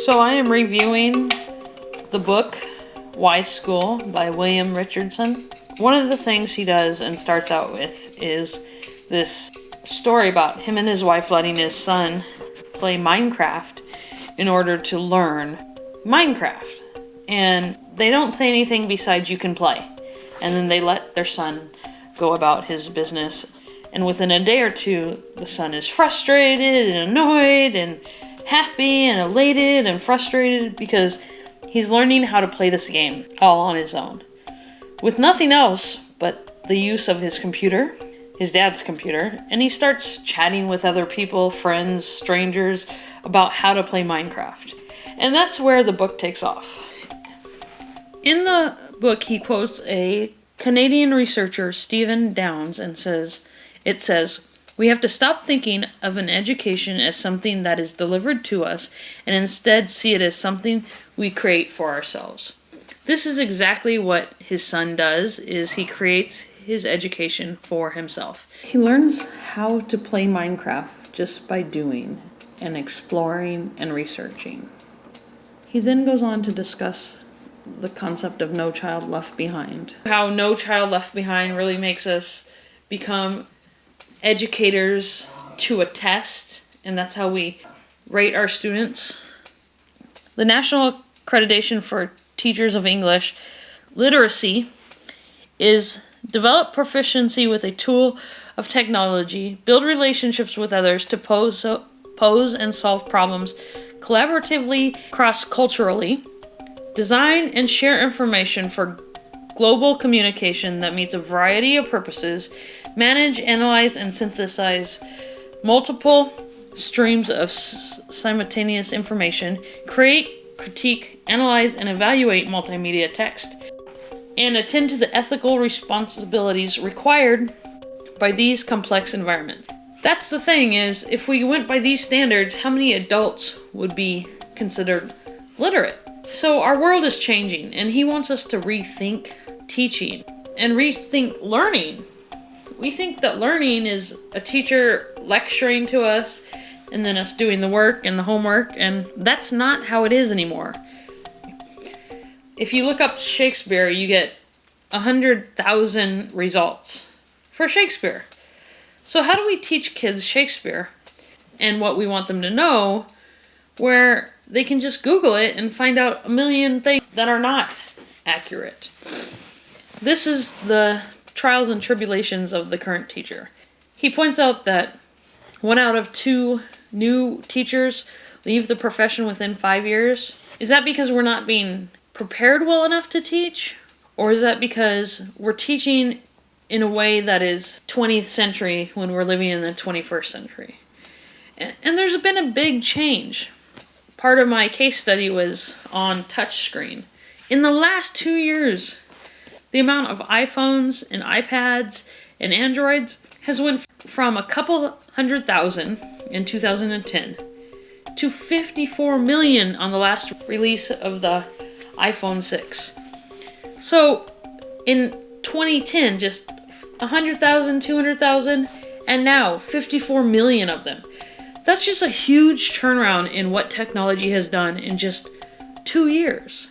So I am reviewing the book Wise School by William Richardson. One of the things he does and starts out with is this story about him and his wife letting his son play Minecraft in order to learn Minecraft. And they don't say anything besides you can play. And then they let their son go about his business. And within a day or two, the son is frustrated and annoyed and happy and elated and frustrated because he's learning how to play this game all on his own. With nothing else but the use of his computer, his dad's computer, and he starts chatting with other people, friends, strangers, about how to play Minecraft. And that's where the book takes off. In the book, he quotes a Canadian researcher, Stephen Downes, and it says, "We have to stop thinking of an education as something that is delivered to us and instead see it as something we create for ourselves." This is exactly what his son does, is he creates his education for himself. He learns how to play Minecraft just by doing and exploring and researching. He then goes on to discuss the concept of No Child Left Behind. How No Child Left Behind really makes us become educators to a test, and that's how we rate our students. The National Accreditation for Teachers of English Literacy is develop proficiency with a tool of technology, build relationships with others to pose and solve problems collaboratively, cross-culturally, design and share information for global communication that meets a variety of purposes, manage, analyze, and synthesize multiple streams of simultaneous information, create, critique, analyze, and evaluate multimedia text, and attend to the ethical responsibilities required by these complex environments. That's the thing, is if we went by these standards, how many adults would be considered literate? So our world is changing, and he wants us to rethink teaching and rethink learning. We think that learning is a teacher lecturing to us and then us doing the work and the homework, and that's not how it is anymore. If you look up Shakespeare, you get 100,000 results for Shakespeare. So how do we teach kids Shakespeare and what we want them to know, where they can just Google it and find out a million things that are not accurate? This is the trials and tribulations of the current teacher. He points out that 1 out of 2 new teachers leave the profession within 5 years. Is that because we're not being prepared well enough to teach? Or is that because we're teaching in a way that is 20th century when we're living in the 21st century? And there's been a big change. Part of my case study was on touchscreen. In the last 2 years, the amount of iPhones and iPads and Androids has went from a couple 100,000 in 2010 to 54 million on the last release of the iPhone 6. So in 2010, just 100,000, 200,000, and now 54 million of them. That's just a huge turnaround in what technology has done in just 2 years.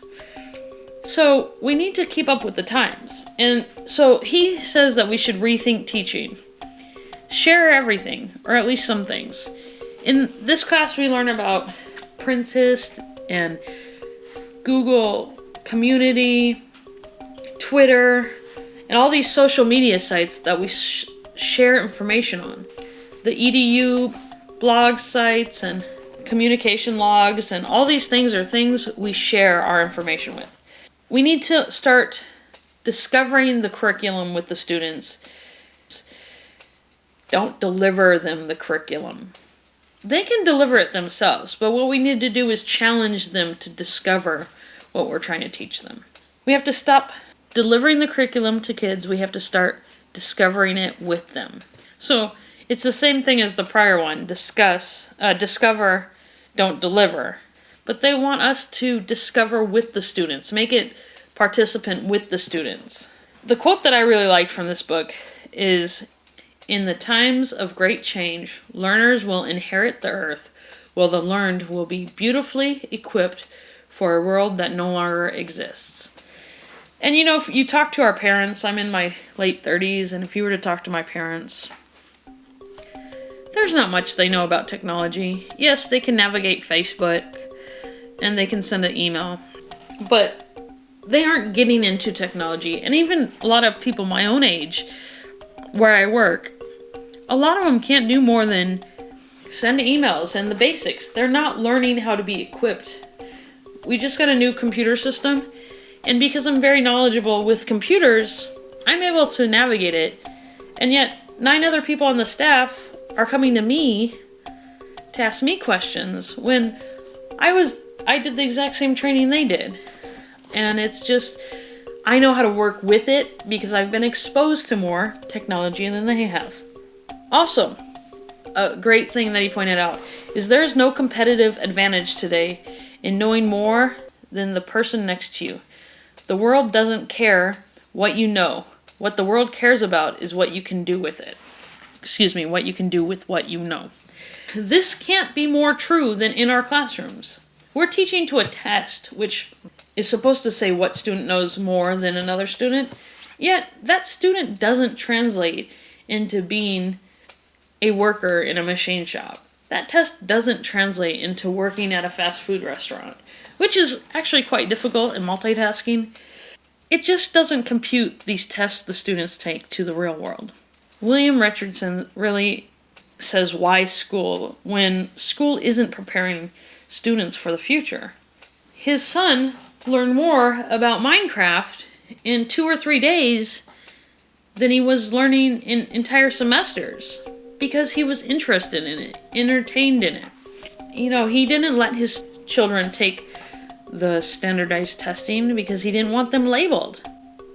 So we need to keep up with the times. And so he says that we should rethink teaching. Share everything, or at least some things. In this class we learn about Pinterest and Google Community, Twitter, and all these social media sites that we share information on. The EDU blog sites and communication logs, and all these things are things we share our information with. We need to start discovering the curriculum with the students. Don't deliver them the curriculum. They can deliver it themselves, but what we need to do is challenge them to discover what we're trying to teach them. We have to stop delivering the curriculum to kids. We have to start discovering it with them. So it's the same thing as the prior one. Discover, don't deliver. But they want us to discover with the students. Make it participant with the students. The quote that I really liked from this book is, "In the times of great change, learners will inherit the earth while the learned will be beautifully equipped for a world that no longer exists. And if you talk to our parents, I'm in my late 30s, and if you were to talk to my parents, there's not much they know about technology. Yes, they can navigate Facebook, and they can send an email, but they aren't getting into technology. And even a lot of people my own age, where I work, a lot of them can't do more than send emails and the basics. They're not learning how to be equipped. We just got a new computer system, and because I'm very knowledgeable with computers, I'm able to navigate it. And yet, 9 other people on the staff are coming to me to ask me questions when I did the exact same training they did. And it's just, I know how to work with it because I've been exposed to more technology than they have. Also, a great thing that he pointed out is there's no competitive advantage today in knowing more than the person next to you. The world doesn't care what you know. What the world cares about is what you can do with it. What you can do with what you know. This can't be more true than in our classrooms. We're teaching to a test, which is supposed to say what student knows more than another student, yet that student doesn't translate into being a worker in a machine shop. That test doesn't translate into working at a fast food restaurant, which is actually quite difficult in multitasking. It just doesn't compute these tests the students take to the real world. William Richardson really says, why school, when school isn't preparing students for the future? His son learned more about Minecraft in 2 or 3 days than he was learning in entire semesters because he was interested in it, entertained in it. He didn't let his children take the standardized testing because he didn't want them labeled.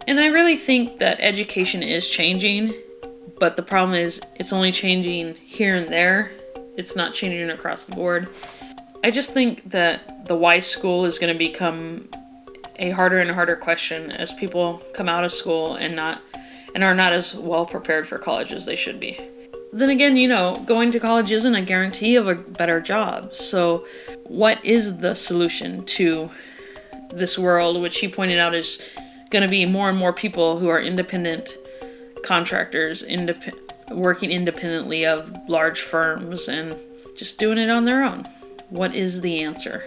And I really think that education is changing, but the problem is it's only changing here and there. It's not changing across the board. I just think that the why school is going to become a harder and harder question as people come out of school and are not as well prepared for college as they should be. Then again, going to college isn't a guarantee of a better job. So what is the solution to this world, which he pointed out is going to be more and more people who are independent contractors, working independently of large firms and just doing it on their own? What is the answer?